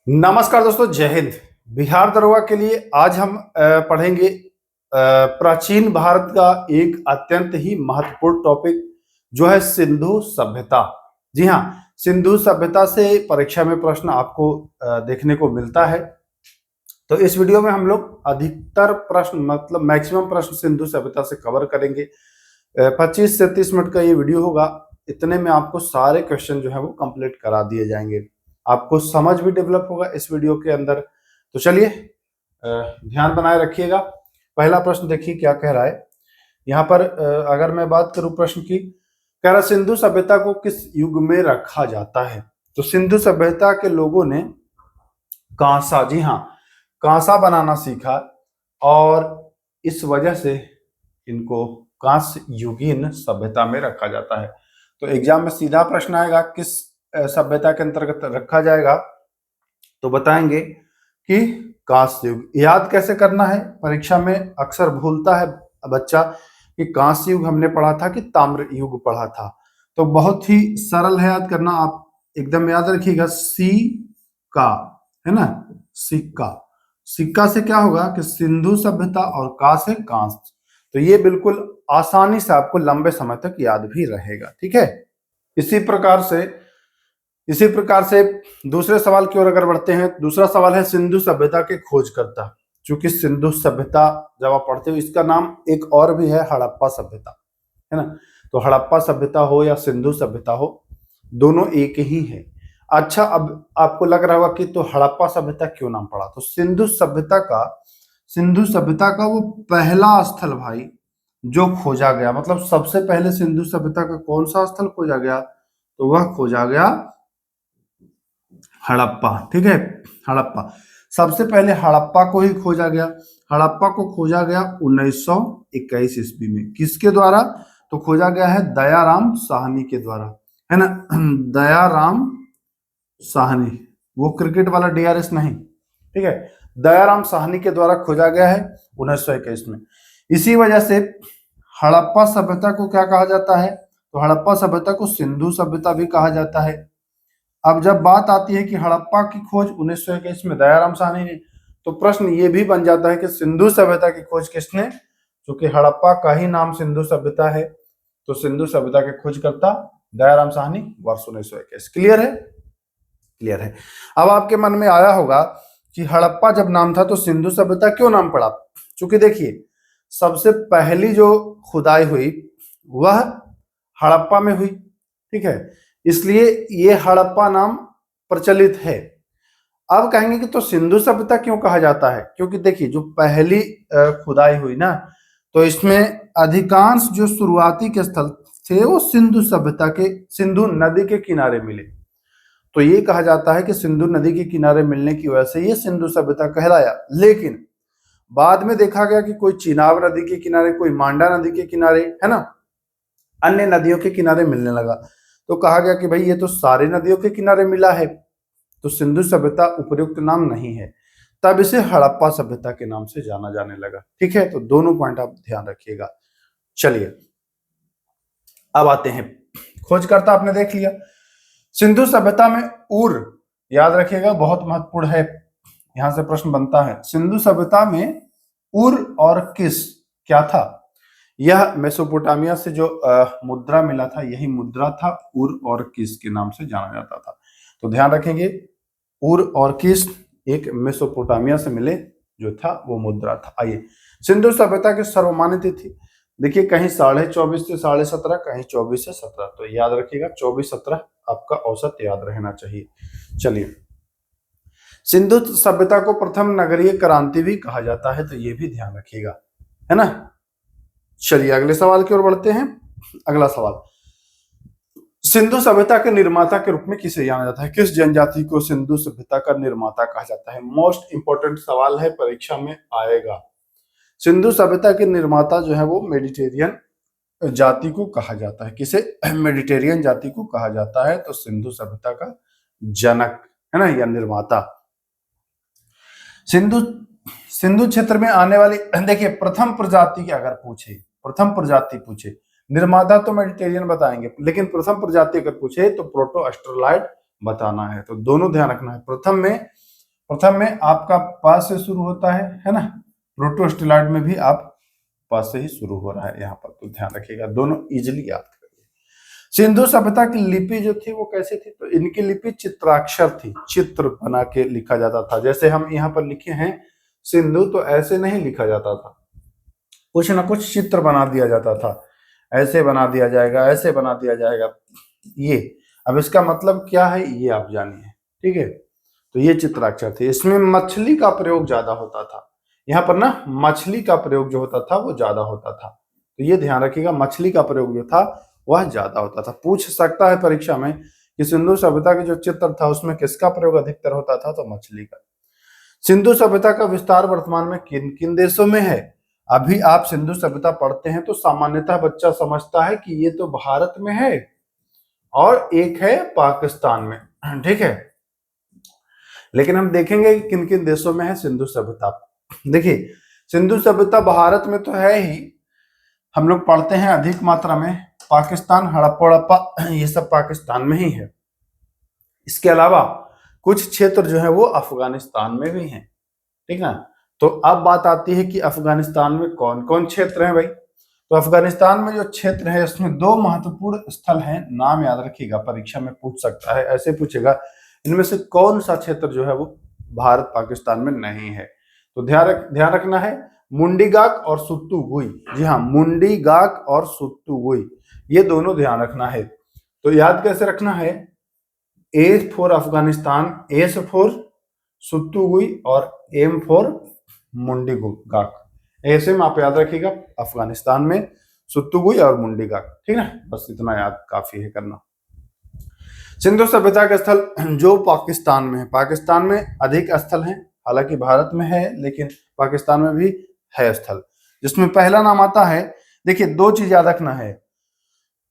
नमस्कार दोस्तों, जय हिंद। बिहार दरोगा के लिए आज हम पढ़ेंगे प्राचीन भारत का एक अत्यंत ही महत्वपूर्ण टॉपिक जो है सिंधु सभ्यता। जी हाँ, सिंधु सभ्यता से परीक्षा में प्रश्न आपको देखने को मिलता है। तो इस वीडियो में हम लोग अधिकतर प्रश्न मतलब मैक्सिमम प्रश्न सिंधु सभ्यता से कवर करेंगे। 25 से 30 मिनट का ये वीडियो होगा। इतने में आपको सारे क्वेश्चन जो है वो कंप्लीट करा दिए जाएंगे। आपको समझ भी डेवलप होगा इस वीडियो के अंदर। तो चलिए ध्यान बनाए रखिएगा। पहला प्रश्न देखिए क्या कह रहा है यहाँ पर। अगर मैं बात करूं प्रश्न की, कह रहा सिंधु सभ्यता को किस युग में रखा जाता है। तो सिंधु सभ्यता के लोगों ने कांसा, जी हाँ, कांसा बनाना सीखा और इस वजह से इनको कांस्य युगीन सभ्यता में रखा जाता है। तो एग्जाम में सीधा प्रश्न आएगा किस सभ्यता के अंतर्गत रखा जाएगा, तो बताएंगे कि कांस्य युग। याद कैसे करना है, परीक्षा में अक्सर भूलता है बच्चा कि कांस्य युग हमने पढ़ा था कि ताम्र युग पढ़ा था। तो बहुत ही सरल है याद करना, आप एकदम याद रखिएगा। सी का है ना, सिक्का। सिक्का से क्या होगा कि सिंधु सभ्यता, और का से कांस्य। तो ये बिल्कुल आसानी से आपको लंबे समय तक याद भी रहेगा। ठीक है, इसी प्रकार से दूसरे सवाल की ओर अगर बढ़ते हैं, दूसरा सवाल है सिंधु सभ्यता के खोजकर्ता। चूंकि सिंधु सभ्यता जब आप पढ़ते हो, इसका नाम एक और भी है हड़प्पा सभ्यता, है ना। तो हड़प्पा सभ्यता हो या सिंधु सभ्यता हो, दोनों एक ही है। अच्छा, अब आपको लग रहा होगा कि तो हड़प्पा सभ्यता क्यों नाम पड़ा। तो सिंधु सभ्यता का वो पहला स्थल भाई जो खोजा गया, मतलब सबसे पहले सिंधु सभ्यता का कौन सा स्थल खोजा गया, तो वह खोजा गया हड़प्पा। ठीक है, हड़प्पा सबसे पहले हड़प्पा को ही खोजा गया। हड़प्पा को खोजा गया 1921 ईस्वी में। किसके द्वारा, तो खोजा गया है दयाराम साहनी के द्वारा, है ना। दयाराम साहनी, वो क्रिकेट वाला डीआरएस नहीं, ठीक है, दयाराम साहनी के द्वारा खोजा गया है 1921 में। इसी वजह से हड़प्पा सभ्यता को क्या कहा जाता है, तो हड़प्पा सभ्यता को सिंधु सभ्यता भी कहा जाता है। अब जब बात आती है कि हड़प्पा की खोज 1921 में दयाराम साहनी ने, तो प्रश्न ये भी बन जाता है कि सिंधु सभ्यता की खोज किसने। क्योंकि हड़प्पा का ही नाम सिंधु सभ्यता है, तो सिंधु सभ्यता के खोजकर्ता दयाराम साहनी, वर्ष 1921। क्लियर है, क्लियर है। अब आपके मन में आया होगा कि हड़प्पा जब नाम था तो सिंधु सभ्यता क्यों नाम पड़ा। क्योंकि देखिए, सबसे पहली जो खुदाई हुई वह हड़प्पा में हुई, ठीक है, इसलिए ये हड़प्पा नाम प्रचलित है। अब कहेंगे कि तो सिंधु सभ्यता क्यों कहा जाता है, क्योंकि देखिए जो पहली खुदाई हुई ना, तो इसमें अधिकांश जो शुरुआती के स्थल थे वो सिंधु सभ्यता के, सिंधु नदी के किनारे मिले। तो ये कहा जाता है कि सिंधु नदी के किनारे मिलने की वजह से ये सिंधु सभ्यता कहलाया। लेकिन बाद में देखा गया कि कोई चिनाब नदी के किनारे, कोई मांडा नदी के किनारे, है ना, अन्य नदियों के किनारे मिलने लगा। तो कहा गया कि भाई ये तो सारी नदियों के किनारे मिला है, तो सिंधु सभ्यता उपयुक्त नाम नहीं है। तब इसे हड़प्पा सभ्यता के नाम से जाना जाने लगा। ठीक है, तो दोनों पॉइंट आप ध्यान रखिएगा। चलिए अब आते हैं, खोजकर्ता आपने देख लिया। सिंधु सभ्यता में उर, याद रखिएगा, बहुत महत्वपूर्ण है, यहां से प्रश्न बनता है। सिंधु सभ्यता में उर और किस क्या था। यह मेसोपोटामिया से जो मुद्रा मिला था, यही मुद्रा था उर और किस के नाम से जाना जाता था। तो ध्यान रखेंगे, उर और किस एक मेसोपोटामिया से मिले जो था वो मुद्रा था। आइए, सिंधु सभ्यता की सर्वमान्य तिथि देखिए, कहीं 24.5 से 17.5, कहीं 24 से 17। तो याद रखिएगा 24-17 आपका औसत याद रहना चाहिए। चलिए, सिंधु सभ्यता को प्रथम नगरीय क्रांति भी कहा जाता है, तो ये भी ध्यान रखिएगा, है ना। चलिए अगले सवाल की ओर बढ़ते हैं। अगला सवाल, सिंधु सभ्यता के निर्माता के रूप में किसे जाना जाता है। किस जनजाति को सिंधु सभ्यता का निर्माता कहा जाता है। मोस्ट इंपोर्टेंट सवाल है, परीक्षा में आएगा। सिंधु सभ्यता के निर्माता जो है वो मेडिटेरियन जाति को कहा जाता है। किसे, मेडिटेरियन जाति को कहा जाता है। तो सिंधु सभ्यता का जनक, है ना, या निर्माता। सिंधु क्षेत्र में आने वाली, देखिए प्रथम प्रजाति की अगर पूछे, प्रथम प्रजाति पूछे, निर्माता तो मेडिटेरियन बताएंगे, लेकिन प्रथम प्रजाति अगर पूछे तो प्रोटो एस्ट्रोलाइट बताना है। तो दोनों ध्यान रखना है। प्रथम में प्रथम में आपका प से शुरू होता है ना। प्रोटोस्टेलॉइड में भी आप प से ही शुरू हो रहा है यहाँ पर, तो ध्यान रखिएगा, दोनों इजिली याद करिए। सिंधु सभ्यता की लिपि जो थी वो कैसी थी, तो इनकी लिपि चित्राक्षर थी, चित्र बना के लिखा जाता था। जैसे हम यहाँ पर लिखे हैं सिंधु, तो ऐसे नहीं लिखा जाता था, कुछ ना कुछ चित्र बना दिया जाता था, ऐसे बना दिया जाएगा, ऐसे बना दिया जाएगा। ये अब इसका मतलब क्या है ये आप जानिए, ठीक है। तो ये चित्राक्षर थे, इसमें मछली का प्रयोग ज्यादा होता था, यहाँ पर ना मछली का प्रयोग जो होता था वो ज्यादा होता था, तो ये ध्यान रखिएगा, मछली का प्रयोग जो था वह ज्यादा होता था। पूछ सकता है परीक्षा में कि सिंधु सभ्यता के जो चित्र था उसमें किसका प्रयोग अधिकतर होता था, तो मछली का। सिंधु सभ्यता का विस्तार वर्तमान में किन किन देशों में है। अभी आप सिंधु सभ्यता पढ़ते हैं तो सामान्यतः बच्चा समझता है कि ये तो भारत में है और एक है पाकिस्तान में, ठीक है। लेकिन हम देखेंगे कि किन किन देशों में है सिंधु सभ्यता। देखिए, सिंधु सभ्यता भारत में तो है ही, हम लोग पढ़ते हैं अधिक मात्रा में पाकिस्तान, हड़प्पा ये सब पाकिस्तान में ही है। इसके अलावा कुछ क्षेत्र जो है वो अफगानिस्तान में भी हैं, ठीक है। तो अब बात आती है कि अफगानिस्तान में कौन कौन क्षेत्र हैं भाई। तो अफगानिस्तान में जो क्षेत्र है उसमें दो महत्वपूर्ण स्थल हैं, नाम याद रखिएगा, परीक्षा में पूछ सकता है, ऐसे पूछेगा इनमें से कौन सा क्षेत्र जो है वो भारत पाकिस्तान में नहीं है। तो ध्यान रखना है, मुंडीगाक और सुत्तुगुई। जी हाँ, मुंडीगाक और सुत्तुगुई, ये दोनों ध्यान रखना है। तो याद कैसे रखना है, A for Afghanistan, S for सुत्तुगुई और एम फॉर मुंडीगाक, ऐसे में आप याद रखिएगा, अफगानिस्तान में सुत्तुगुई और मुंडीगाक, ठीक है। बस इतना याद काफी है करना। सिंधु सभ्यता के स्थल जो पाकिस्तान में है, पाकिस्तान में अधिक स्थल हैं, हालांकि भारत में है लेकिन पाकिस्तान में भी है स्थल, जिसमें पहला नाम आता है, देखिए दो चीज याद रखना है,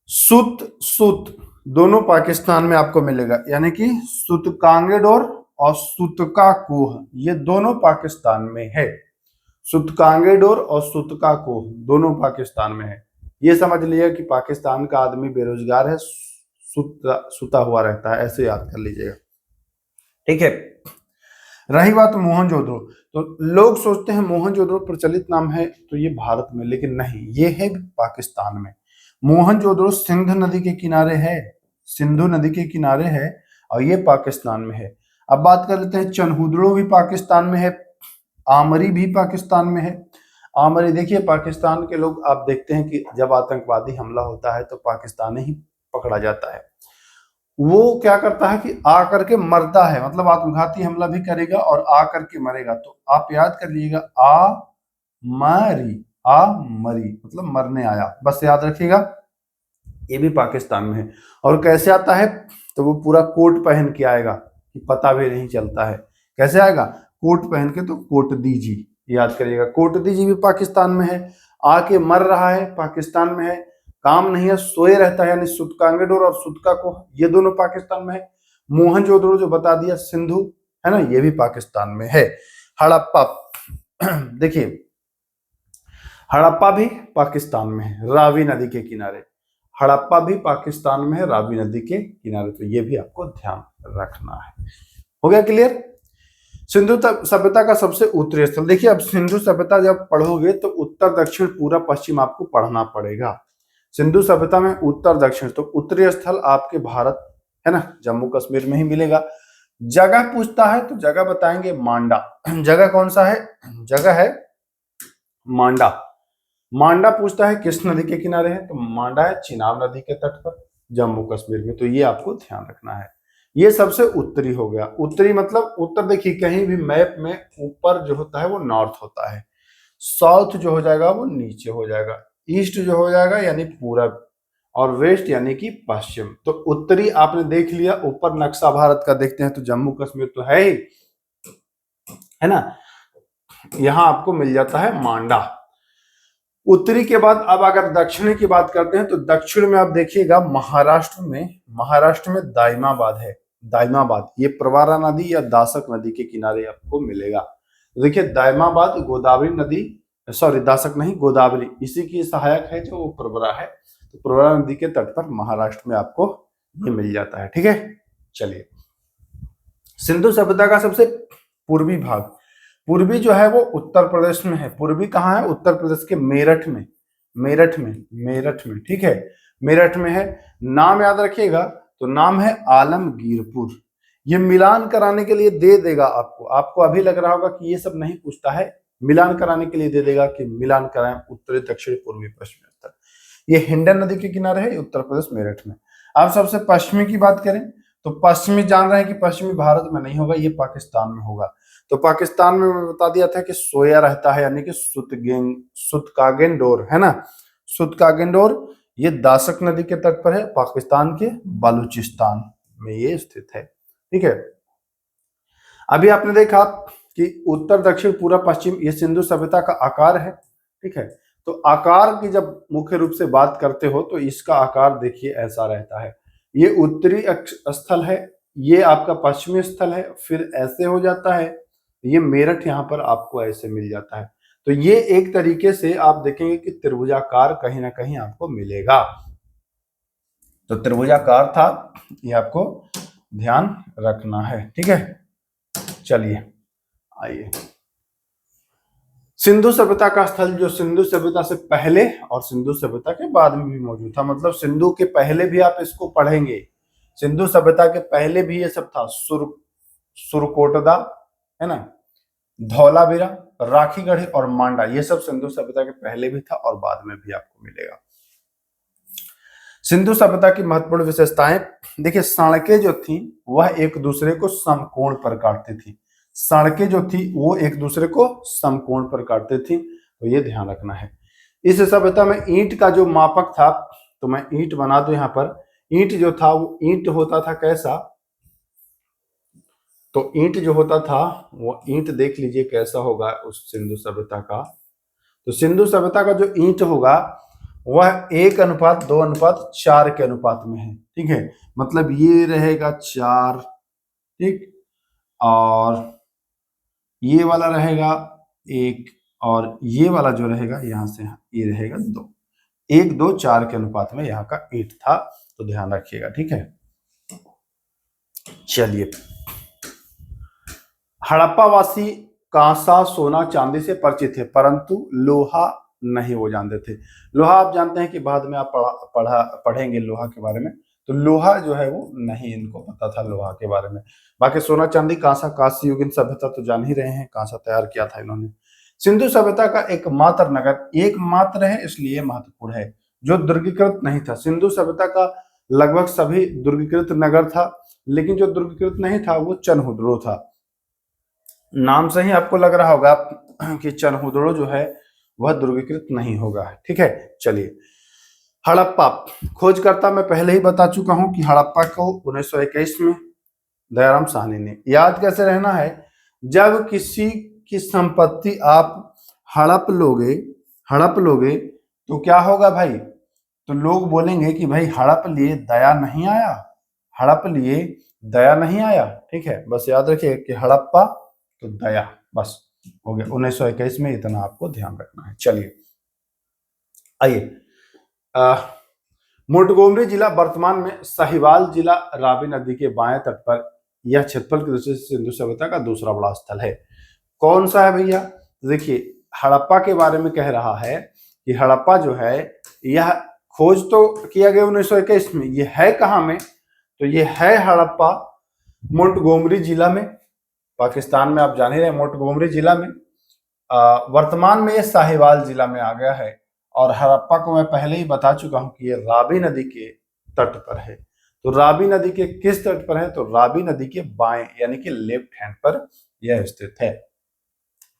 सुत सुत दोनों पाकिस्तान में आपको मिलेगा, यानी कि सुतकांगेडोर और सुतका कोह, ये दोनों पाकिस्तान में है। सुतकांगेडोर और सुतका कोह दोनों पाकिस्तान में है। ये समझ लिया कि पाकिस्तान का आदमी बेरोजगार है, सुता हुआ रहता है, ऐसे याद कर लीजिएगा, ठीक है। रही बात मोहनजोदड़ो, तो लोग सोचते हैं मोहनजोदड़ो प्रचलित नाम है तो ये भारत में, लेकिन नहीं, ये है पाकिस्तान में। मोहनजोदड़ो सिंधु नदी के किनारे है, सिंधु नदी के किनारे है और ये पाकिस्तान में है। अब बात कर लेते हैं, चनहुदड़ो भी पाकिस्तान में है, आमरी भी पाकिस्तान में है। आमरी देखिए, पाकिस्तान के लोग आप देखते हैं कि जब आतंकवादी हमला होता है तो पाकिस्तानी ही पकड़ा जाता है, वो क्या करता है कि आ करके मरता है, मतलब आत्मघाती हमला भी करेगा और आ करके मरेगा। तो आप याद कर लीजिएगा, आ मरी मतलब मरने आया, बस याद रखिएगा, ये भी पाकिस्तान में है। और कैसे आता है, तो वो पूरा कोट पहन के आएगा कि पता भी नहीं चलता है, कैसे आएगा, कोट पहन के, तो कोट दीजी याद करिएगा, कोट दीजी भी पाकिस्तान में है। आके मर रहा है, पाकिस्तान में है। काम नहीं है, सोए रहता है, यानी सुतकांगेडोर और सुतका को, ये दोनों पाकिस्तान में है। मोहनजोदड़ो जो बता दिया सिंधु, है ना, ये भी पाकिस्तान में है। हड़प्पा देखिए, हड़प्पा भी पाकिस्तान में है, रावी नदी के किनारे, हड़प्पा भी पाकिस्तान में है, रावी नदी के किनारे, तो ये भी आपको ध्यान रखना है। हो गया क्लियर। सिंधु सभ्यता का सबसे उत्तरी स्थल, देखिए अब सिंधु सभ्यता जब पढ़ोगे तो उत्तर दक्षिण पूरा पश्चिम आपको पढ़ना पड़ेगा। सिंधु सभ्यता में उत्तर दक्षिण, तो उत्तरी स्थल आपके भारत है ना, जम्मू कश्मीर में ही मिलेगा। जगह पूछता है तो जगह बताएंगे मांडा, जगह कौन सा है, जगह है मांडा। मांडा पूछता है किस नदी के किनारे है, तो मांडा है चिनाब नदी के तट पर, जम्मू कश्मीर में, तो ये आपको ध्यान रखना है। ये सबसे उत्तरी हो गया। उत्तरी मतलब उत्तर, देखिए कहीं भी मैप में ऊपर जो होता है वो नॉर्थ होता है, साउथ जो हो जाएगा वो नीचे हो जाएगा, ईस्ट जो हो जाएगा यानी पूरब, और वेस्ट यानी कि पश्चिम। तो उत्तरी आपने देख लिया, ऊपर नक्शा भारत का देखते हैं तो जम्मू कश्मीर तो है ही, है ना, यहां आपको मिल जाता है मांडा। उत्तरी के बाद अब अगर दक्षिणी की बात करते हैं तो दक्षिण में आप देखिएगा महाराष्ट्र में दाइमाबाद है, दाइमाबाद, ये प्रवारा नदी या दासक नदी के किनारे आपको मिलेगा। तो देखिए दाइमाबाद गोदावरी नदी, सॉरी दासक नहीं, गोदावरी, इसी की सहायक है जो प्रवरा है, तो प्रवरा नदी के तट पर महाराष्ट्र में आपको ये मिल जाता है, ठीक है। चलिए, सिंधु सभ्यता का सबसे पूर्वी भाग, पूर्वी जो है वो उत्तर प्रदेश में है। पूर्वी कहाँ है? उत्तर प्रदेश के मेरठ में, मेरठ में, ठीक है, मेरठ में है। नाम याद रखिएगा, तो नाम है आलमगीरपुर। ये मिलान कराने के लिए दे देगा आपको, आपको अभी लग रहा होगा कि ये सब नहीं पूछता है, मिलान कराने के लिए दे देगा कि मिलान कराएं उत्तरी, दक्षिण, पूर्वी, पश्चिमी, उत्तर। ये हिंडन नदी के किनारे है, उत्तर प्रदेश मेरठ में। अब सबसे पश्चिमी की बात करें तो पश्चिमी जान रहे हैं कि पश्चिमी भारत में नहीं होगा, ये पाकिस्तान में होगा। तो पाकिस्तान में मैं बता दिया था कि सोया रहता है, यानी कि सुतकागेंडोर है ना, सुतकागेंडोर। ये दाशक नदी के तट पर है, पाकिस्तान के बलूचिस्तान में ये स्थित है, ठीक है। अभी आपने देखा कि उत्तर, दक्षिण, पूर्व, पश्चिम, ये सिंधु सभ्यता का आकार है, ठीक है। तो आकार की जब मुख्य रूप से बात करते हो तो इसका आकार देखिए ऐसा रहता है। ये उत्तरी स्थल है, ये आपका पश्चिमी स्थल है, फिर ऐसे हो जाता है, ये मेरठ यहाँ पर आपको ऐसे मिल जाता है। तो ये एक तरीके से आप देखेंगे कि त्रिभुजाकार कहीं ना कहीं आपको मिलेगा। तो त्रिभुजाकार था, ये आपको ध्यान रखना है, ठीक है। चलिए आइए, सिंधु सभ्यता का स्थल जो सिंधु सभ्यता से पहले और सिंधु सभ्यता के बाद में भी मौजूद था, मतलब सिंधु के पहले भी आप इसको पढ़ेंगे, सिंधु सभ्यता के पहले भी ये सब था। सुरकोटदा है ना, धौलावीरा, राखीगढ़ी और मांडा, ये सब सिंधु सभ्यता के पहले भी था और बाद में भी आपको मिलेगा। सिंधु सभ्यता की महत्वपूर्ण विशेषताएं देखिए, सड़कें जो थी वह एक दूसरे को समकोण पर काटती थी, सड़कें जो थी वो एक दूसरे को समकोण पर काटती थी, तो ये ध्यान रखना है। इस सभ्यता में ईंट का जो मापक था, तो मैं ईंट बना दूं यहाँ पर, ईंट जो था वो ईंट होता था कैसा, तो ईंट जो होता था वो ईंट देख लीजिए कैसा होगा उस सिंधु सभ्यता का। तो सिंधु सभ्यता का जो ईंट होगा वह 1:2:4 के अनुपात में है, ठीक है। मतलब ये रहेगा 4, ठीक, और ये वाला रहेगा 1, और ये वाला जो रहेगा यहां से ये रहेगा 2, 1:2:4 के अनुपात में यहाँ का ईंट था, तो ध्यान रखिएगा, ठीक है। चलिए, हड़प्पावासी कांसा, सोना, चांदी से परिचित थे, परंतु लोहा नहीं वो जानते थे। लोहा आप जानते हैं कि बाद में आप पढ़ेंगे लोहा के बारे में, तो लोहा जो है वो नहीं इनको पता था लोहा के बारे में। बाकी सोना, चांदी, कांसा, कांस्य युगीन सभ्यता तो जान ही रहे हैं, कांसा तैयार किया था इन्होंने। सिंधु सभ्यता का एकमात्र नगर, एकमात्र है इसलिए महत्वपूर्ण है, जो दुर्गीकृत नहीं था। सिंधु सभ्यता का लगभग सभी दुर्गीकृत नगर था, लेकिन जो दुर्गीकृत नहीं था वो चनहुदड़ो था। नाम से ही आपको लग रहा होगा कि चनहुदड़ो जो है वह दुर्गीकृत नहीं होगा, ठीक है। चलिए, हड़प्पा खोजकर्ता मैं पहले ही बता चुका हूं कि हड़प्पा को 1921 में दयाराम साहनी ने। याद कैसे रहना है, जब किसी की संपत्ति आप हड़प लोगे तो क्या होगा भाई, तो लोग बोलेंगे कि भाई हड़प लिए दया नहीं आया, हड़प लिए दया नहीं आया, ठीक है। बस याद रखिए कि हड़प्पा तो दया, बस हो गया। 1921 में इतना आपको ध्यान रखना है। चलिए आइए, मोंटगोमरी जिला वर्तमान में साहिवाल जिला, रावी नदी के बाएं तट पर, यह क्षेत्रफल की दृष्टि से सिंधु सभ्यता का दूसरा बड़ा स्थल है। कौन सा है भैया, देखिए हड़प्पा के बारे में कह रहा है कि हड़प्पा जो है यह खोज तो किया गया 1921 में, ये है कहाँ में, तो ये है हड़प्पा मोंटगोमरी जिला में, पाकिस्तान में, आप जान ही रहे मोंटगोमरी जिला में। वर्तमान में ये साहिवाल जिला में आ गया है, और हड़प्पा को मैं पहले ही बता चुका हूं कि ये रावी नदी के तट पर है। तो रावी नदी के किस तट पर है, तो रावी नदी के बाएं यानी कि लेफ्ट हैंड पर यह स्थित है।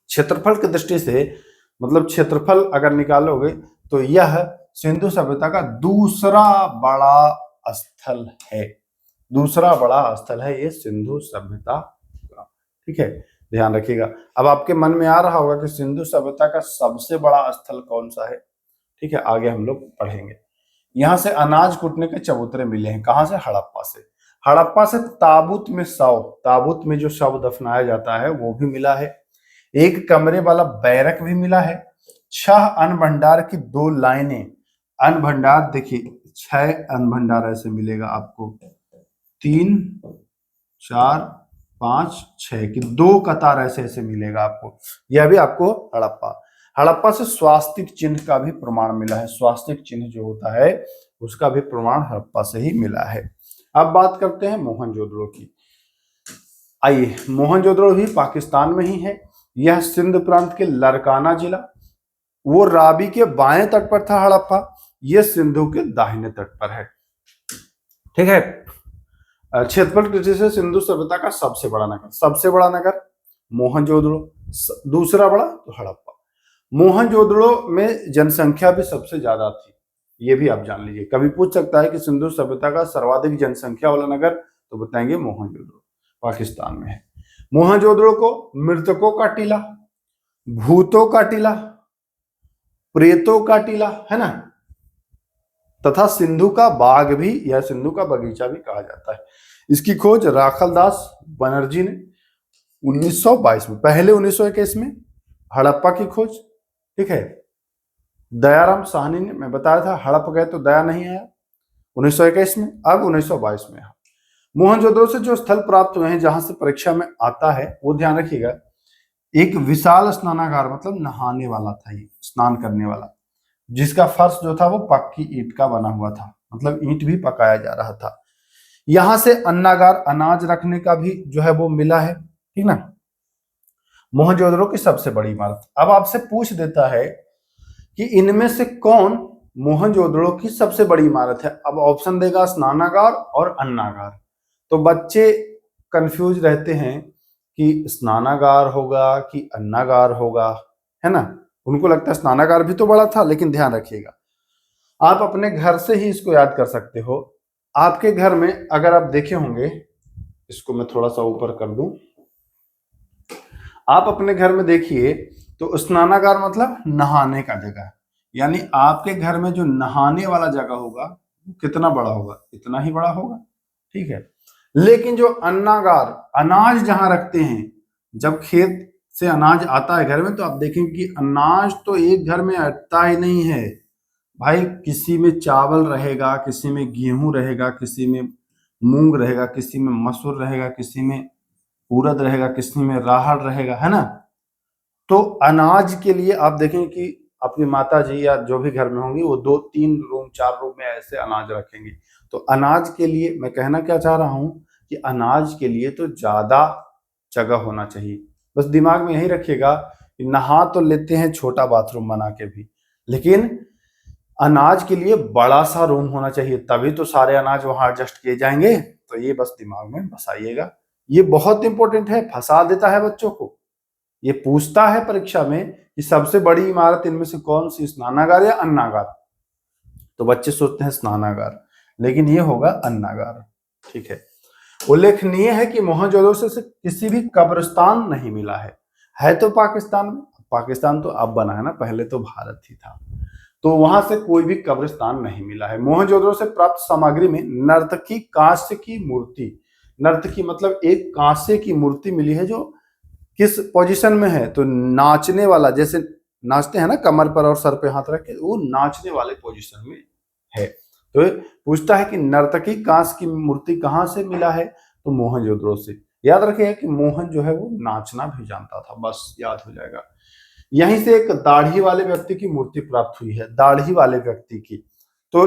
क्षेत्रफल की दृष्टि से, मतलब क्षेत्रफल अगर निकालोगे तो यह सिंधु सभ्यता का दूसरा बड़ा स्थल है, दूसरा बड़ा स्थल है ये सिंधु सभ्यता का, ठीक है, ध्यान रखिएगा। अब आपके मन में आ रहा होगा कि सिंधु सभ्यता का सबसे बड़ा स्थल कौन सा है, ठीक है, आगे हम लोग पढ़ेंगे। यहां से अनाज कूटने के चबूतरे मिले हैं, कहां से, हड़प्पा से। हड़प्पा से ताबूत में शव, ताबूत में जो शव दफनाया जाता है वो भी मिला है। एक कमरे वाला बैरक भी मिला है। 6 अन्न भंडार की 2 लाइनें, अन्न भंडार देखिए 6 अन्न भंडार ऐसे मिलेगा आपको, 3, 4, 5 6 की 2 कतार ऐसे ऐसे मिलेगा आपको। यह भी आपको हड़प्पा हड़प्पा से स्वास्तिक चिन्ह का भी प्रमाण मिला है। स्वास्तिक चिन्ह जो होता है उसका भी प्रमाण हड़प्पा से ही मिला है। अब बात करते हैं मोहनजोदड़ो की। आइए, मोहनजोदड़ो भी पाकिस्तान में ही है। यह सिंध प्रांत के लरकाना जिला, वो रावी के बाएं तट पर था हड़प्पा, यह सिंधु के दाहिने तट पर है। ठीक है। क्षेत्रफल दृष्टि से सिंधु सभ्यता का सबसे बड़ा नगर मोहनजोदड़ो, दूसरा बड़ा तो हड़प्पा। मोहनजोदड़ो में जनसंख्या भी सबसे ज्यादा थी, ये भी आप जान लीजिए। कभी पूछ सकता है कि सिंधु सभ्यता का सर्वाधिक जनसंख्या वाला नगर, तो बताएंगे मोहनजोदड़ो, पाकिस्तान में है। मोहनजोदड़ो को मृतकों का टीला, भूतों का टीला, प्रेतों का टीला, है ना, तथा सिंधु का बाग भी या सिंधु का बगीचा भी कहा जाता है। इसकी खोज राखलदास बनर्जी ने 1922 में, पहले 1921 में हड़प्पा की खोज, ठीक है, दयाराम साहनी ने, मैं बताया था हड़प गए तो दया नहीं आया, 1921 में, अब 1922 में। मोहनजोदड़ो से जो स्थल प्राप्त हुए हैं जहां से परीक्षा में आता है, वो ध्यान रखिएगा। एक विशाल स्नानागार, मतलब नहाने वाला था, ये स्नान करने वाला, जिसका फर्श जो था वो पक्की ईंट का बना हुआ था, मतलब ईंट भी पकाया जा रहा था। यहां से अन्नागार, अनाज रखने का भी जो है वो मिला है, ठीक ना। मोहनजोदड़ो की सबसे बड़ी इमारत। अब आपसे पूछ देता है कि इनमें से कौन मोहनजोदड़ो की सबसे बड़ी इमारत है। अब ऑप्शन देगा स्नानागार और अन्नागार, तो बच्चे कंफ्यूज रहते हैं कि स्नानागार होगा कि अन्नागार होगा, है ना। उनको लगता है स्नानागार भी तो बड़ा था, लेकिन ध्यान रखिएगा आप अपने घर से ही इसको याद कर सकते हो। आपके घर में अगर आप देखे होंगे, इसको मैं थोड़ा सा ऊपर कर दूं, आप अपने घर में देखिए तो स्नानागार मतलब नहाने का जगह, यानी आपके घर में जो नहाने वाला जगह होगा कितना बड़ा होगा, इतना ही बड़ा होगा, ठीक है। लेकिन जो अन्नागार, अनाज जहां रखते हैं, जब खेत से अनाज आता है घर में, तो आप देखेंगे कि अनाज तो एक घर में अटता ही नहीं है भाई। किसी में चावल रहेगा, किसी में गेहूं रहेगा, किसी में मूंग रहेगा, किसी में मसूर रहेगा, किसी में उड़द रहेगा, किसी में राहड़ रहेगा, है ना। तो अनाज के लिए आप देखेंगे कि अपनी माता जी या जो भी घर में होंगी, वो 2 3 रूम 4 रूम में ऐसे अनाज रखेंगे। तो अनाज के लिए मैं कहना क्या चाह रहा हूं कि अनाज के लिए तो ज्यादा जगह होना चाहिए। बस दिमाग में यही रखिएगा कि नहा तो लेते हैं छोटा बाथरूम बना के भी, लेकिन अनाज के लिए बड़ा सा रूम होना चाहिए, तभी तो सारे अनाज वहां एडजस्ट किए जाएंगे। तो ये बस दिमाग में बसाइएगा, ये बहुत इंपॉर्टेंट है, फंसा देता है बच्चों को। ये पूछता है परीक्षा में कि सबसे बड़ी इमारत इनमें से कौन सी, स्नानागार या अन्नागार, तो बच्चे सोचते हैं स्नानागार, लेकिन ये होगा अन्नागार, ठीक है। उल्लेखनीय है कि मोहनजोदड़ो से किसी भी कब्रिस्तान नहीं मिला है तो पाकिस्तान में, पाकिस्तान तो अब बना है ना, पहले तो भारत ही था, तो वहां से कोई भी कब्रिस्तान नहीं मिला है। मोहनजोदड़ो से प्राप्त सामग्री में नर्तकी कांस्य की मूर्ति, नर्तकी मतलब एक कांस्य की मूर्ति मिली है, जो किस पोजीशन में है, तो नाचने वाला, जैसे नाचते हैं ना कमर पर और सर पे हाथ रख के, वो नाचने वाले पोजीशन में है। तो पूछता है कि नर्तकी कांस्य की मूर्ति कहां से मिला है, तो मोहनजोदड़ो से। याद रखिए कि मोहन जो है वो नाचना भी जानता था, बस याद हो जाएगा। यहीं से एक दाढ़ी वाले व्यक्ति की मूर्ति प्राप्त हुई है, दाढ़ी वाले व्यक्ति की। तो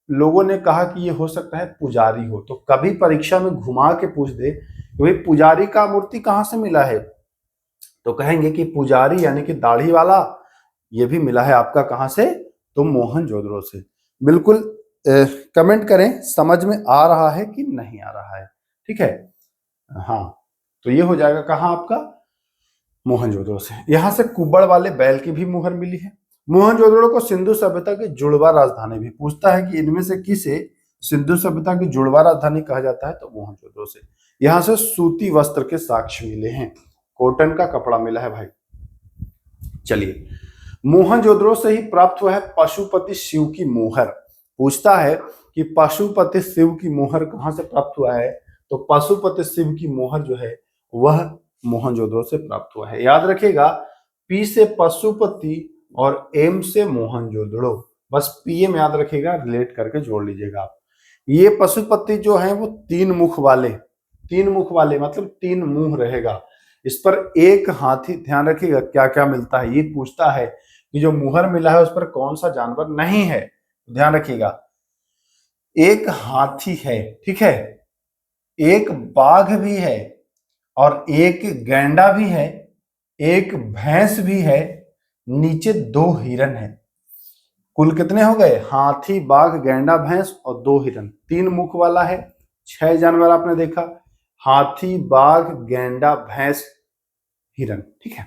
लोगों ने कहा कि ये हो सकता है पुजारी हो, तो कभी परीक्षा में घुमा के पूछ दे कि भाई पुजारी का मूर्ति कहां से मिला है, तो कहेंगे कि पुजारी यानी कि दाढ़ी वाला, ये भी मिला है आपका कहां से, तो मोहनजोदड़ो से। बिल्कुल कमेंट करें समझ में आ रहा है कि नहीं आ रहा है, ठीक है। हाँ, तो ये हो जाएगा कहाँ आपका, मोहनजोदड़ो से। यहां से कुब्बड़ वाले बैल की भी मुहर मिली है। मोहनजोदड़ो को सिंधु सभ्यता की जुड़वा राजधानी भी, पूछता है कि इनमें से किसे सिंधु सभ्यता की जुड़वा राजधानी कहा जाता है, तो मोहनजोदड़ो से। यहां से सूती वस्त्र के साक्ष्य मिले हैं, कॉटन का कपड़ा मिला है भाई। चलिए, मोहनजोदड़ो से ही प्राप्त हुआ है पशुपति शिव की मोहर। पूछता है कि पशुपति शिव की मोहर कहां से प्राप्त हुआ है, तो पशुपति शिव की मोहर जो है वह मोहनजोदड़ो से प्राप्त हुआ है। याद रखिएगा, पी से पशुपति और एम से मोहनजोदड़ो, बस पीएम याद रखिएगा, रिलेट करके जोड़ लीजिएगा आप। ये पशुपति जो है वो 3 मुख वाले, तीन मुख वाले मतलब तीन मुंह रहेगा। इस पर एक हाथी, ध्यान रखिएगा क्या क्या मिलता है, ये पूछता है कि जो मुहर मिला है उस पर कौन सा जानवर नहीं है। ध्यान रखिएगा, एक हाथी है, ठीक है, एक बाघ भी है और एक गैंडा भी है, एक भैंस भी है, नीचे दो हिरन है। कुल कितने हो गए? हाथी, बाघ, गैंडा, भैंस और दो हिरन। तीन मुख वाला है, 6 जानवर आपने देखा, हाथी, बाघ, गैंडा, भैंस, हिरन, ठीक है।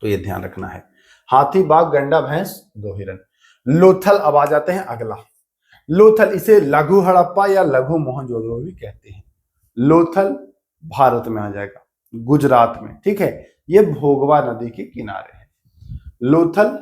तो ये ध्यान रखना है, हाथी, बाघ, गैंडा, भैंस, दो हिरन। लोथल, अब आ जाते हैं अगला। लोथल, इसे लघु हड़प्पा या लघु मोहनजोदड़ो भी कहते हैं। लोथल भारत में आ जाएगा, गुजरात में, ठीक है। ये भोगवा नदी के किनारे है लोथल।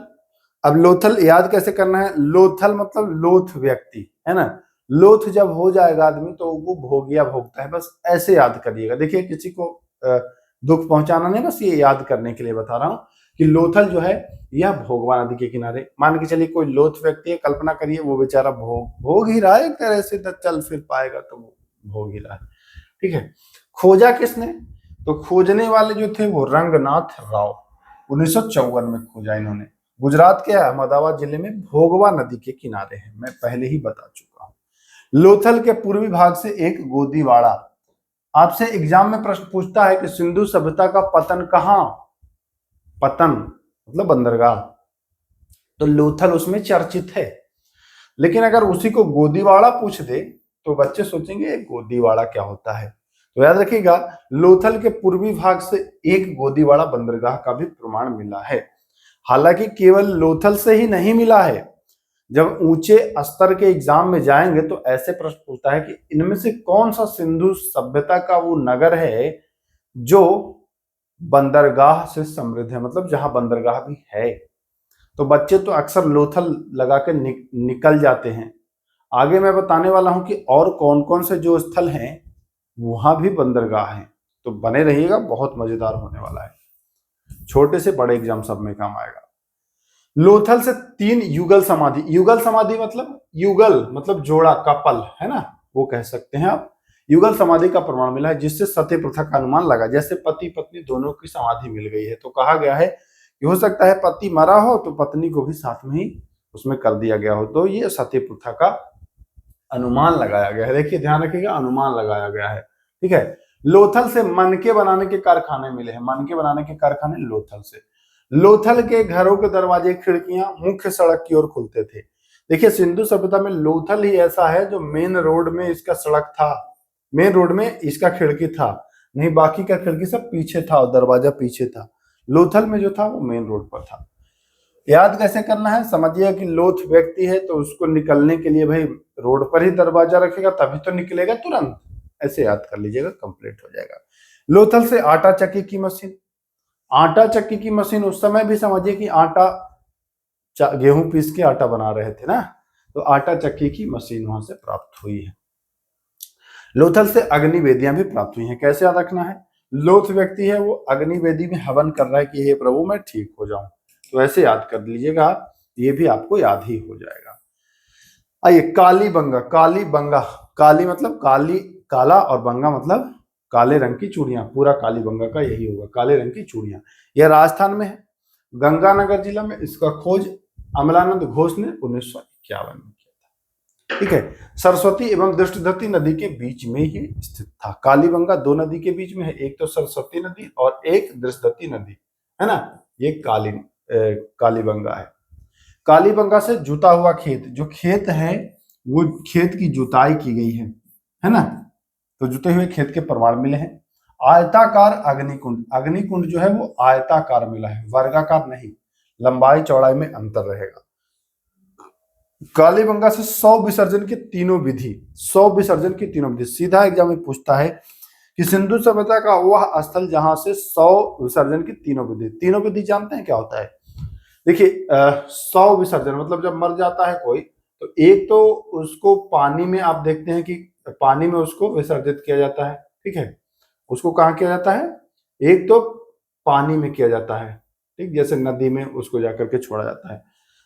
अब लोथल याद कैसे करना है? लोथल मतलब लोथ व्यक्ति, है ना। लोथ जब हो जाएगा आदमी तो वो भोगिया भोगता है, बस ऐसे याद करिएगा। देखिए किसी को दुख पहुंचाना नहीं, बस ये याद करने के लिए बता रहा हूं कि लोथल जो है यह भोगवा नदी के किनारे। मान के चलिए कोई लोथ व्यक्ति है, कल्पना करिए वो बेचारा भोग ही रहा है एक तरह से, तो चल फिर पाएगा तो वो भोग ही रहा है, ठीक है। खोजा किसने? तो खोजने वाले जो थे वो रंगनाथ राव, 1954 में खोजा इन्होंने। गुजरात के अहमदाबाद जिले में भोगवा नदी के किनारे है, मैं पहले ही बता चुका हूं। लोथल के पूर्वी भाग से एक गोदीवाड़ा। आपसे एग्जाम में प्रश्न पूछता है कि सिंधु सभ्यता का पतन कहां? पतन मतलब बंदरगाह, तो लोथल उसमें चर्चित है। लेकिन अगर उसी को गोदीवाड़ा पूछ दे तो बच्चे सोचेंगे गोदीवाड़ा क्या होता है। तो याद रखिएगा, लोथल के पूर्वी भाग से एक गोदीवाड़ा बंदरगाह का भी प्रमाण मिला है। हालांकि केवल लोथल से ही नहीं मिला है। जब ऊंचे स्तर के एग्जाम में जाएंगे तो ऐसे प्रश्न पूछता है कि इनमें से कौन सा सिंधु सभ्यता का वो नगर है जो बंदरगाह से समृद्ध है, मतलब जहां बंदरगाह भी है। तो बच्चे तो अक्सर लोथल लगा के निकल जाते हैं। आगे मैं बताने वाला हूं कि और कौन कौन से जो स्थल हैं वहां भी बंदरगाह हैं। तो बने रहिएगा, बहुत मजेदार होने वाला है, छोटे से बड़े एग्जाम सब में काम आएगा। लोथल से 3 युगल समाधि, युगल समाधि मतलब युगल मतलब जोड़ा, कपल, है ना, वो कह सकते हैं आप। युगल समाधि का प्रमाण मिला है जिससे सती प्रथा का अनुमान लगा। जैसे पति पत्नी दोनों की समाधि मिल गई है तो कहा गया है कि हो सकता है पति मरा हो तो पत्नी को भी साथ में ही उसमें कर दिया गया हो, तो ये सती प्रथा का अनुमान लगाया गया है। देखिए ध्यान रखिएगा, अनुमान लगाया गया है, ठीक है। लोथल से मनके बनाने के कारखाने मिले हैं, मनके बनाने के कारखाने लोथल से। लोथल के घरों के दरवाजे, खिड़कियां मुख्य सड़क की ओर खुलते थे। देखिए सिंधु सभ्यता में लोथल ही ऐसा है जो मेन रोड में इसका सड़क था, मेन रोड में इसका खिड़की था, नहीं बाकी का खिड़की सब पीछे था और दरवाजा पीछे था। लोथल में जो था वो मेन रोड पर था। याद कैसे करना है? समझिए कि लोथ व्यक्ति है तो उसको निकलने के लिए भाई रोड पर ही दरवाजा रखेगा तभी तो निकलेगा तुरंत, ऐसे याद कर लीजिएगा, कंप्लीट हो जाएगा। लोथल से आटा चक्की की मशीन, आटा चक्की की मशीन उस समय भी समझिए कि आटा गेहूं पीस के आटा बना रहे थे ना, तो आटा चक्की की मशीन वहां से प्राप्त हुई है। लोथल से अग्नि वेदियां भी प्राप्त हुई हैं। कैसे याद रखना है? लोथ व्यक्ति है वो अग्नि वेदी में हवन कर रहा है कि हे प्रभु मैं ठीक हो जाऊं, तो ऐसे याद कर लीजिएगा, ये भी आपको याद ही हो जाएगा। आइए कालीबंगा, कालीबंगा, काली मतलब काली, काला, और बंगा मतलब काले रंग की चूड़ियां, पूरा कालीबंगा का यही होगा, काले रंग की चूड़ियां। यह राजस्थान में है, गंगानगर जिला में। इसका खोज अमलानंद घोष ने 1951 में किया था, ठीक है। सरस्वती एवं दृष्टिदत्ती नदी के बीच में ही स्थित था। कालीबंगा 2 नदी के बीच में है, एक तो सरस्वती नदी और एक दृष्टिदत्ती नदी, है ना, ये कालीबंगा है। कालीबंगा से जुता हुआ खेत, जो खेत है वो खेत की जुताई की गई है ना, तो जुते हुए खेत के प्रमाण मिले हैं। आयताकार अग्निकुंड, अग्निकुंड जो है वो आयताकार मिला है, वर्गाकार नहीं, लंबाई चौड़ाई में अंतर रहेगा। कालीबंगा से 100 विसर्जन की तीनों विधि, 100 विसर्जन की तीनों विधि। सीधा एग्जाम में पूछता है कि सिंधु सभ्यता का वह स्थल जहां से 100 विसर्जन की तीनों विधि, तीनों विधि जानते हैं क्या होता है? देखिए 100 विसर्जन मतलब जब मर जाता है कोई तो एक तो उसको पानी में, आप देखते हैं कि पानी में उसको विसर्जित किया जाता है, ठीक है। उसको कहाँ किया जाता है? एक तो पानी में किया जाता है, ठीक, जैसे नदी में उसको जाकर के छोड़ा जाता है।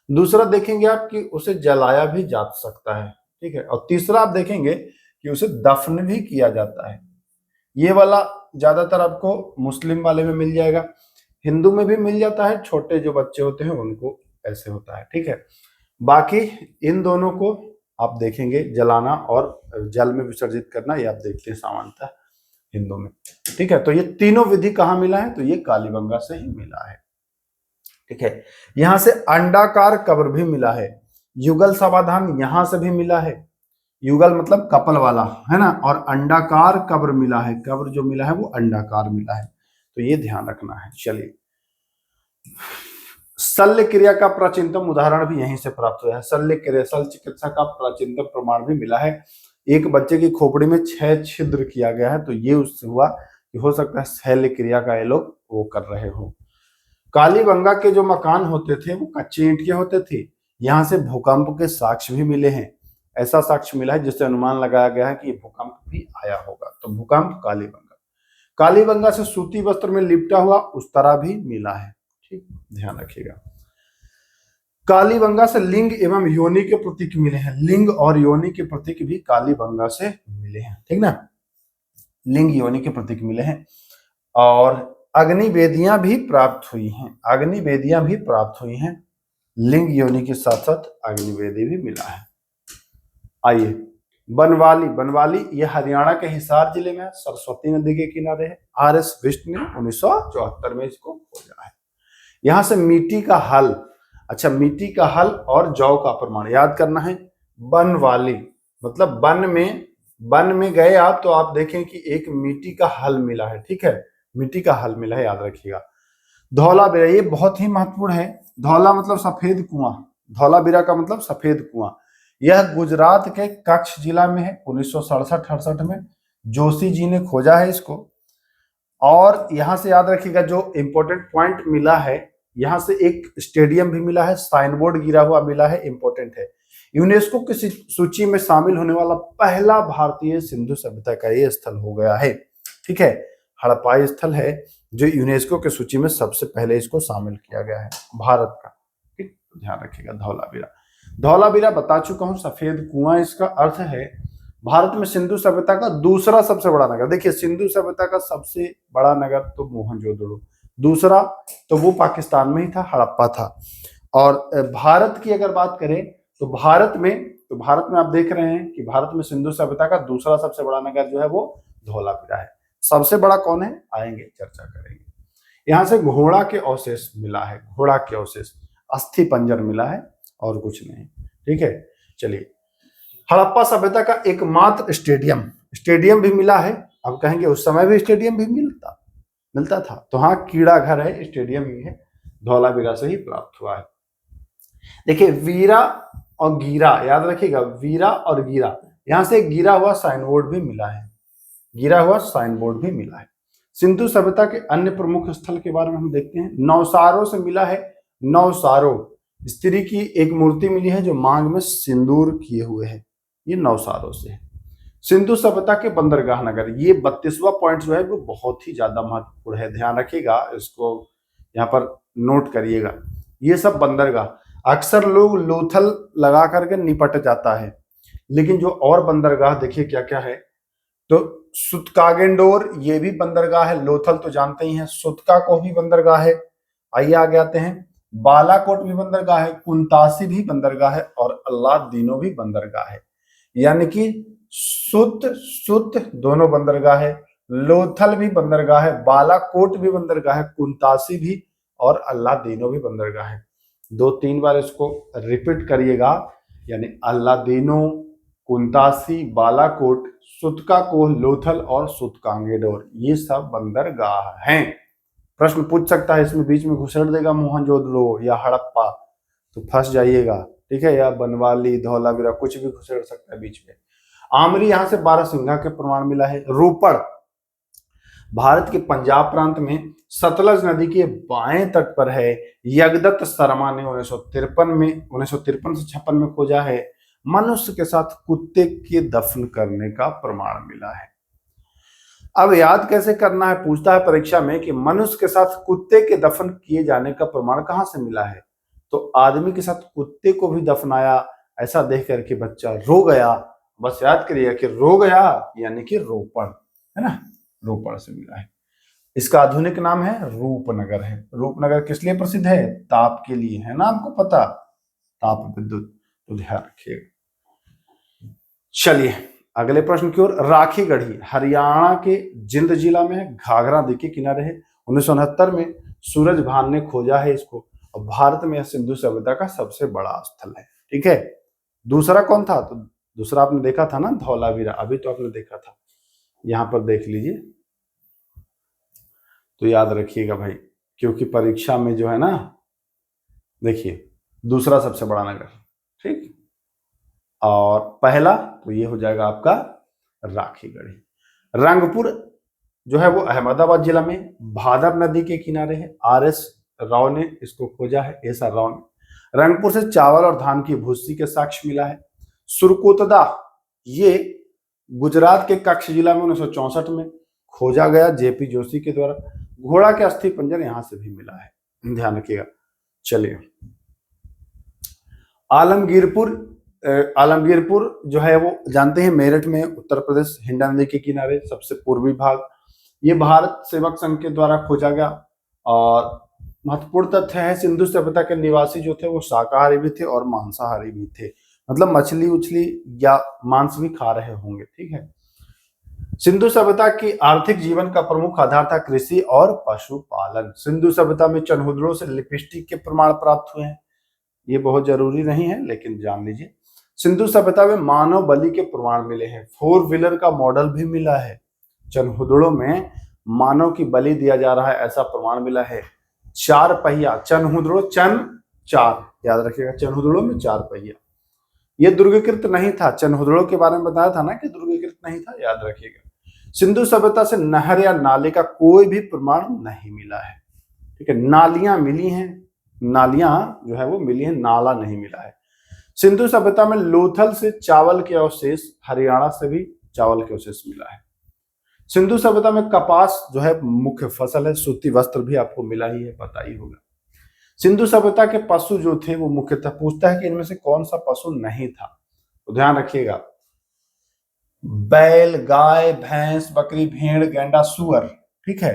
दूसरा देखेंगे आप कि उसे जलाया भी जा सकता है, ठीक है। और तीसरा आप देखेंगे कि उसे दफन भी किया जाता है, ये वाला ज्यादातर आपको मुस्लिम वाले में मिल जाएगा, हिंदू में भी मिल जाता है, छोटे जो बच्चे होते हैं उनको ऐसे होता है, ठीक है। बाकी इन दोनों को आप देखेंगे जलाना और जल में विसर्जित करना, ये आप देखते हैं सामान्यतः हिंदू में, ठीक है। तो ये तीनों विधि कहाँ मिला है, तो ये कालीबंगा से ही मिला है, ठीक है। यहां से अंडाकार कब्र भी मिला है, युगल समाधान यहां से भी मिला है, युगल मतलब कपल वाला है ना, और अंडाकार कब्र मिला है, कब्र जो मिला है वो अंडाकार मिला है, तो ये ध्यान रखना है। चलिए, शल्य क्रिया का प्राचीनतम उदाहरण भी यहीं से प्राप्त हुआ है, शल्य क्रिया शल्य चिकित्सा का प्राचीनतम प्रमाण भी मिला है। एक बच्चे की खोपड़ी में 6 छिद्र किया गया है, तो ये उससे हुआ कि हो सकता है शल्य क्रिया का ये लोग वो कर रहे हो। कालीबंगा के जो मकान होते थे वो कच्चे ईंट के होते थे, यहाँ से भूकंप के साक्ष्य भी मिले हैं, ऐसा साक्ष्य मिला है जिससे अनुमान लगाया गया है कि ये भूकंप भी आया होगा, तो भूकंप कालीबंगा। कालीबंगा से सूती वस्त्र में लिपटा हुआ उस तरह भी मिला है, ठीक, ध्यान रखिएगा। कालीबंगा से लिंग एवं योनि के प्रतीक मिले हैं, लिंग और योनि के प्रतीक भी कालीबंगा से मिले हैं, ठीक ना, लिंग योनि के प्रतीक मिले हैं। और अग्नि वेदियां भी प्राप्त हुई हैं, अग्नि वेदियां भी प्राप्त हुई हैं, लिंग योनि के साथ साथ अग्नि वेदी भी मिला है। आइए, बनवाली, बनवाली ये हरियाणा के हिसार जिले में सरस्वती नदी के किनारे है, आर.एस. बिष्ट ने 1974 में इसको खोजा है। यहां से मिट्टी का हल, अच्छा मिट्टी का हल और जौ का प्रमाण याद करना है। बनवाली मतलब वन में गए आप तो आप देखें कि एक मिट्टी का हल मिला है, ठीक है, मिट्टी का हल मिला है, याद रखिएगा। धौलावीरा ये बहुत ही महत्वपूर्ण है, धौला मतलब सफेद कुआं, धौलावीरा का मतलब सफेद कुआं, यह गुजरात के कच्छ जिला में है, 1967-68 में जोशी जी ने खोजा है इसको। और यहां से याद रखिएगा जो इंपॉर्टेंट पॉइंट मिला है, यहां से एक स्टेडियम भी मिला है, साइन बोर्ड गिरा हुआ मिला है, इंपॉर्टेंट है। यूनेस्को की सूची में शामिल होने वाला पहला भारतीय सिंधु सभ्यता का ये स्थल हो गया है, ठीक है, हड़प्पा स्थल है जो यूनेस्को की सूची में सबसे पहले इसको शामिल किया गया है भारत का, ठीक, ध्यान रखिएगा। धौलावीरा, धौलावीरा बता चुका हूं, सफेद कुआं इसका अर्थ है। भारत में सिंधु सभ्यता का दूसरा सबसे बड़ा नगर, देखिए सिंधु सभ्यता का सबसे बड़ा नगर तो मोहनजोदड़ो, दूसरा तो वो पाकिस्तान में ही था, हड़प्पा था। और भारत की अगर बात करें तो भारत में आप देख रहे हैं कि भारत में सिंधु सभ्यता का दूसरा सबसे बड़ा नगर जो है वो धौलावीरा है। सबसे बड़ा कौन है, आएंगे चर्चा करेंगे। यहां से घोड़ा के अवशेष मिला है, घोड़ा के अवशेष, अस्थि पंजर मिला है और कुछ नहीं, ठीक है। चलिए, हड़प्पा सभ्यता का एकमात्र स्टेडियम भी मिला है। अब कहेंगे उस समय भी स्टेडियम भी मिलता था, तो हाँ कीड़ा घर है, स्टेडियम ही है, धौलावीरा से ही प्राप्त हुआ है। देखिए वीरा और गीरा, याद रखिएगा वीरा और गीरा, यहां से गिरा हुआ साइन बोर्ड भी मिला है, गिरा हुआ साइन बोर्ड भी मिला है। सिंधु सभ्यता के अन्य प्रमुख स्थल के बारे में हम देखते हैं, नवसारो से मिला है, नवसारो स्त्री की एक मूर्ति मिली है जो मांग में सिंदूर किए हुए है, ये नवसारो से है। सिंधु सभ्यता के बंदरगाह नगर, ये 32वां पॉइंट जो है वो बहुत ही ज्यादा महत्वपूर्ण है, ध्यान रखिएगा, इसको यहाँ पर नोट करिएगा। ये सब बंदरगाह अक्सर लोग लोथल लगा करके निपट जाता है, लेकिन जो और बंदरगाह देखिए क्या क्या है, तो सुतकागेंडोर ये भी बंदरगाह है, लोथल तो जानते ही हैं, सुतका को भी बंदरगाह है। आइए आगे आते हैं, बालाकोट भी बंदरगाह है, कुंतासी भी बंदरगाह है और अल्लादीनो भी बंदरगाह है, यानी कि सुत दोनों बंदरगाह है, लोथल भी बंदरगाह है, बालाकोट भी बंदरगाह है, कुंतासी भी और अल्लादीनो भी बंदरगाह है। 2-3 बार इसको रिपीट करिएगा, यानी अल्लादीनो, कुंतासी, बालाकोट, सुतका को, लोथल और सुतकांगेडोर, ये सब बंदरगाह हैं। प्रश्न पूछ सकता है इसमें, बीच में घुसेड़ देगा मोहनजोदड़ो या हड़प्पा तो फंस जाइएगा, ठीक है, या बनवाली, धौलावीरा, कुछ भी घुसेड़ सकता है बीच में। आमरी यहां से बारहसिंघा के प्रमाण मिला है। रोपड़ भारत के पंजाब प्रांत में सतलज नदी के बाएं तट पर है, यगदत्त शर्मा ने 1953 से 56 में खोजा है। मनुष्य के साथ कुत्ते के दफन करने का प्रमाण मिला है। अब याद कैसे करना है, पूछता है परीक्षा में कि मनुष्य के साथ कुत्ते के दफन किए जाने का प्रमाण कहां से मिला है, तो आदमी के साथ कुत्ते को भी दफनाया, ऐसा देख करके बच्चा रो गया, बस याद करिए कि रो गया यानी कि रोपड़, है ना, रोपड़ से मिला है। इसका आधुनिक नाम है रूपनगर है। रूपनगर किस लिए प्रसिद्ध है? ताप के लिए, है ना आपको पता, ताप विद्युत, तो ध्यान रखिएगा। चलिए अगले प्रश्न की ओर। राखी गढ़ी हरियाणा के जिंद जिला में है, घाघरा नदी के किनारे है। 1969 में सूरज भान ने खोजा है इसको, और भारत में यह सिंधु सभ्यता का सबसे बड़ा स्थल है। ठीक है, दूसरा कौन था? तो दूसरा आपने देखा था ना, धौलावीरा, अभी तो आपने देखा था, यहां पर देख लीजिए, तो याद रखिएगा भाई, क्योंकि परीक्षा में जो है ना, देखिए दूसरा सबसे बड़ा नगर, ठीक, और पहला तो ये हो जाएगा आपका राखीगढ़ी। रंगपुर जो है वो अहमदाबाद जिला में भादर नदी के किनारे है। आर.एस. राव ने इसको खोजा है, एस.आर. राव ने। रंगपुर से चावल और धान की भूसी के साक्ष्य मिला है। सुरकोतदा ये गुजरात के कच्छ जिला में 1964 में खोजा गया जेपी जोशी के द्वारा। घोड़ा के अस्थि पंजर यहां से भी मिला है, ध्यान रखिएगा। चलिए आलमगीरपुर जो है वो जानते हैं मेरठ में, उत्तर प्रदेश, हिंडा नदी के किनारे, सबसे पूर्वी भाग। ये भारत सेवक संघ के द्वारा खोजा गया। और महत्वपूर्ण तथ्य है, सिंधु सभ्यता के निवासी जो थे वो शाकाहारी भी थे और मांसाहारी भी थे, मतलब मछली उछली या मांस भी खा रहे होंगे। ठीक है, सिंधु सभ्यता की आर्थिक जीवन का प्रमुख आधार था कृषि और पशुपालन। सिंधु सभ्यता में चनहुदड़ों से लिपस्टिक के प्रमाण प्राप्त हुए हैं, ये बहुत जरूरी नहीं है लेकिन जान लीजिए। सिंधु सभ्यता में मानव बलि के प्रमाण मिले हैं। 4 व्हीलर का मॉडल भी मिला है। चनहुदड़ों में मानव की बलि दिया जा रहा है ऐसा प्रमाण मिला है। 4 पहिया चनहुदड़ों, चन 4 याद रखिएगा, चनहुदड़ों में 4 पहिया। ये दुर्गीकृत नहीं था, चनहुदड़ों के बारे में बताया था ना कि दुर्गीकृत नहीं था, याद रखिएगा। सिंधु सभ्यता से नहर या नाले का कोई भी प्रमाण नहीं मिला है। ठीक है, नालियां मिली हैं, नालियां जो है वो मिली है, नाला नहीं मिला है। सिंधु सभ्यता में लोथल से चावल के अवशेष, हरियाणा से भी चावल के अवशेष मिला है। सिंधु सभ्यता में कपास जो है मुख्य फसल है। सूती वस्त्र भी आपको मिला ही है, पता ही होगा। सिंधु सभ्यता के पशु जो थे वो मुख्यतः, पूछता है कि इनमें से कौन सा पशु नहीं था, तो ध्यान रखिएगा, बैल, गाय, भैंस, बकरी, भेड़, गैंडा, सुअर। ठीक है,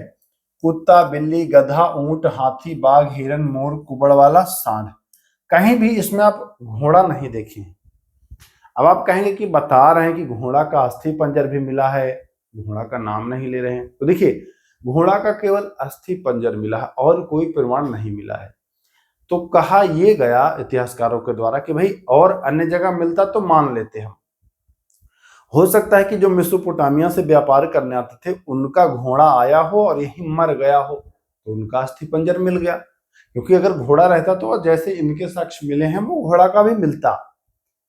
कुत्ता, बिल्ली, गधा, ऊंट, हाथी, बाघ, हिरन, मोर, कुबड़ वाला, सांड। कहीं भी इसमें आप घोड़ा नहीं देखे। अब आप कहेंगे कि बता रहे हैं कि घोड़ा का अस्थि पंजर भी मिला है, घोड़ा का नाम नहीं ले रहे हैं, तो देखिए घोड़ा का केवल अस्थि पंजर मिला है और कोई प्रमाण नहीं मिला है। तो कहा यह गया इतिहासकारों के द्वारा कि भाई और अन्य जगह मिलता तो मान लेते हम, हो सकता है कि जो मेसोपोटामिया से व्यापार करने आते थे उनका घोड़ा आया हो और यही मर गया हो, तो उनका अस्थि पंजर मिल गया। क्योंकि अगर घोड़ा रहता तो जैसे इनके साक्ष्य मिले हैं वो घोड़ा का भी मिलता,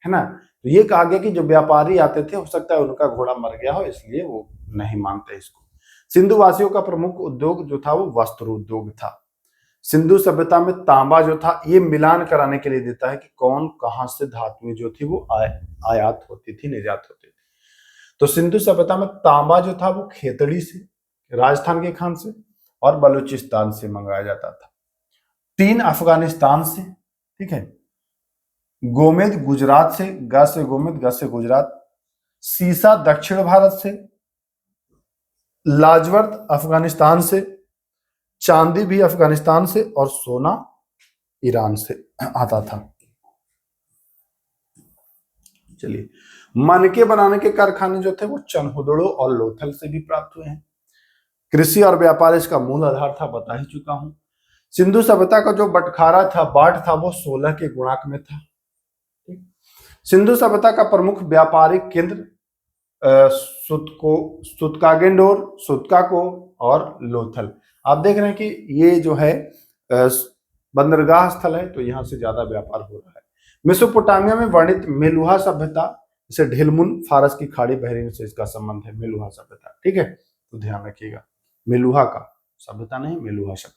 है ना। तो ये कहा गया कि जो व्यापारी आते थे हो सकता है उनका घोड़ा मर गया हो, इसलिए वो नहीं मानते इसको। सिंधु वासियों का प्रमुख उद्योग जो था वो वस्त्र उद्योग था। सिंधु सभ्यता में तांबा जो था ये मिलान कराने के लिए देता है कि कौन कहां से धातुएं जो थी वो आयात होती थी, निर्यात होती थी। तो सिंधु सभ्यता में तांबा जो था वो खेतड़ी से, राजस्थान के खान से और बलूचिस्तान से मंगाया जाता था। टीन अफगानिस्तान से, ठीक है, गोमेद गुजरात से, ग से गोमेद, ग से गुजरात। सीसा दक्षिण भारत से, लाजवर्त अफगानिस्तान से, चांदी भी अफगानिस्तान से और सोना ईरान से आता था। चलिए, मनके बनाने के कारखाने जो थे वो चनहुदड़ों और लोथल से भी प्राप्त हुए हैं। कृषि और व्यापार इसका मूल आधार था, बता ही चुका हूं। सिंधु सभ्यता का जो बटखारा था, बाट था, वो 16 के गुणांक में था। सिंधु सभ्यता का प्रमुख व्यापारिक केंद्र सुतकागेंडोर, सुतकाको और लोथल। आप देख रहे हैं कि ये जो है बंदरगाह स्थल है, तो यहां से ज्यादा व्यापार हो रहा है। मेसोपोटामिया में वर्णित मेलुहा सभ्यता, इसे ढिलमुन, फारस की खाड़ी, बहरीन से इसका संबंध है, मेलुहा सभ्यता। ठीक है, तो ध्यान रखिएगा, मेलुहा का, सभ्यता नहीं, मेलुहा शब्द।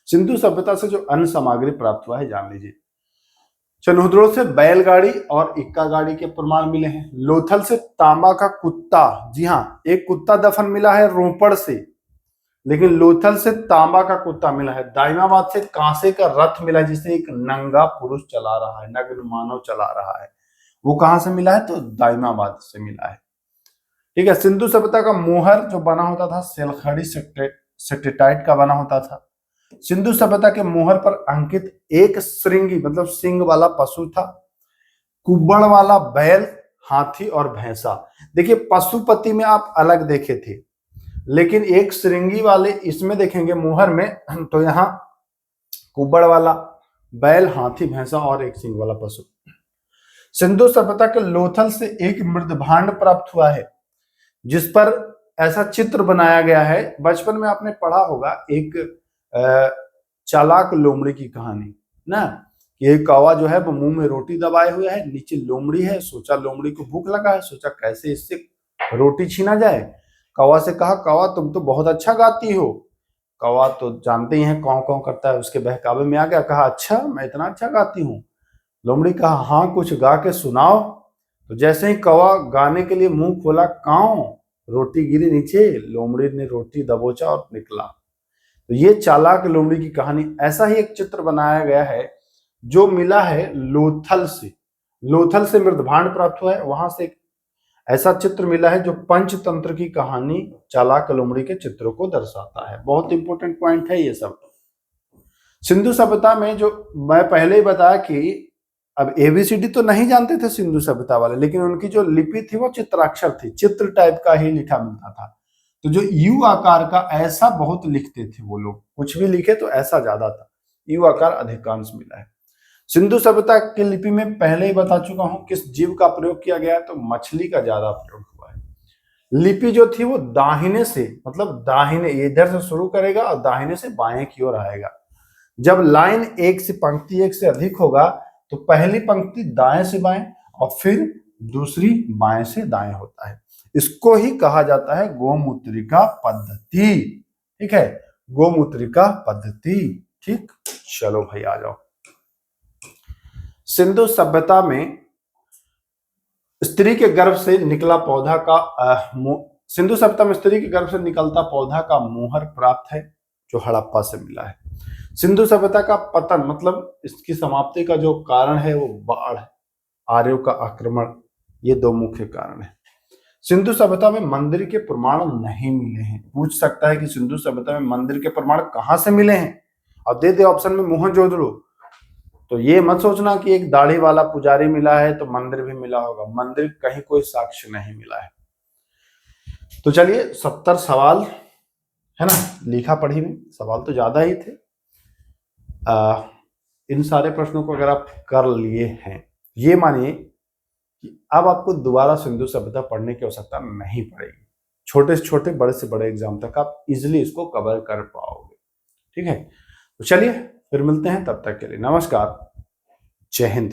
सिंधु सभ्यता से जो अन्य सामग्री प्राप्त हुआ है जान लीजिए। चनहुदड़ों से बैलगाड़ी और इक्का गाड़ी के प्रमाण मिले हैं। लोथल से तांबा का कुत्ता, जी हाँ, एक कुत्ता दफन मिला है रोपड़ से, लेकिन लोथल से तांबा का कुत्ता मिला है। दाइमाबाद से कांसे का रथ मिला है जिसे एक नंगा पुरुष चला रहा है, नग्न मानव चला रहा है। वो कहां से मिला है? तो दाइमाबाद से मिला है। ठीक है। सिंधु सभ्यता का मोहर जो बना होता था सेलखड़ी सेटेटाइट का बना होता था। सिंधु सभ्यता के मोहर पर अंकित एक श्रृंगी मतलब सिंग वाला पशु था, कुब्बड़ वाला बैल, हाथी और भैंसा। देखिए पशुपति में आप अलग देखे थे, लेकिन एक श्रृंगी वाले इसमें देखेंगे मोहर में तो यहाँ कुब्बड़ वाला बैल, हाथी, भैंसा और एक सिंग वाला पशु। सिंधु सभ्यता के लोथल से एक मृदभांड प्राप्त हुआ है जिस पर ऐसा चित्र बनाया गया है। बचपन में आपने पढ़ा होगा एक चालाक लोमड़ी की कहानी ना, कि एक कौवा जो है वो मुंह में रोटी दबाए हुए है, नीचे लोमड़ी है, सोचा लोमड़ी को भूख लगा है, सोचा कैसे इससे रोटी छीना जाए। कौवा से कहा, कौवा तुम तो बहुत अच्छा गाती हो। कौवा तो जानते ही हैं कौन कौन करता है, उसके बहकावे में आ गया, कहा अच्छा मैं इतना अच्छा गाती हूँ। लोमड़ी कहा हाँ कुछ गा के सुनाओ। तो जैसे ही कौवा गाने के लिए मुंह खोला, काऊ रोटी गिरी नीचे, लोमड़ी ने रोटी दबोचा और निकला। तो ये चालाक लोमड़ी की कहानी। ऐसा ही एक चित्र बनाया गया है जो मिला है लोथल से। लोथल से मृदभांड प्राप्त हुआ है, वहां से एक ऐसा चित्र मिला है जो पंचतंत्र की कहानी चालाक लोमड़ी के चित्रों को दर्शाता है। बहुत इंपॉर्टेंट पॉइंट है ये सब। सिंधु सभ्यता में जो मैं पहले ही बताया कि अब एबीसीडी तो नहीं जानते थे सिंधु सभ्यता वाले, लेकिन उनकी जो लिपि थी वो चित्राक्षर थी, चित्र टाइप का ही लिखा मिलता था। तो जो यू आकार का ऐसा बहुत लिखते थे वो लोग, कुछ भी लिखे तो ऐसा ज्यादा था, यू आकार अधिकांश मिला है। सिंधु सभ्यता की लिपि में पहले ही बता चुका हूं किस जीव का प्रयोग किया गया है, तो मछली का ज्यादा प्रयोग हुआ है। लिपि जो थी वो दाहिने से मतलब दाहिने इधर से शुरू करेगा और दाहिने से बाएं की ओर आएगा। जब लाइन एक से पंक्ति एक से अधिक होगा तो पहली पंक्ति दाएं से बाएं और फिर दूसरी बाएं से दाएं होता है। इसको ही कहा जाता है गोमूत्रिका पद्धति। ठीक है, गोमूत्रिका पद्धति। ठीक, चलो भाई आ जाओ। सिंधु सभ्यता में स्त्री के गर्भ से निकला पौधा का सिंधु सभ्यता में स्त्री के गर्भ से निकलता पौधा का मोहर प्राप्त है जो हड़प्पा से मिला है। सिंधु सभ्यता का पतन मतलब इसकी समाप्ति का जो कारण है वो बाढ़ है, आर्यों का आक्रमण, ये दो मुख्य कारण है। सिंधु सभ्यता में मंदिर के प्रमाण नहीं मिले हैं। पूछ सकता है कि सिंधु सभ्यता में मंदिर के प्रमाण कहां से मिले हैं, और दे दे ऑप्शन में मोहनजोदड़ो। तो ये मत सोचना कि एक दाढ़ी वाला पुजारी मिला है तो मंदिर भी मिला होगा, मंदिर कहीं कोई साक्ष्य नहीं मिला है। तो चलिए 70 सवाल है ना लिखा पढ़ी में, सवाल तो ज्यादा ही थे। इन सारे प्रश्नों को अगर आप कर लिए हैं, ये मानिए कि अब आपको दोबारा सिंधु सभ्यता पढ़ने की आवश्यकता नहीं पड़ेगी। छोटे से छोटे बड़े से बड़े एग्जाम तक आप इजिली इसको कवर कर पाओगे। ठीक है, तो चलिए फिर मिलते हैं, तब तक के लिए नमस्कार, जय हिंद।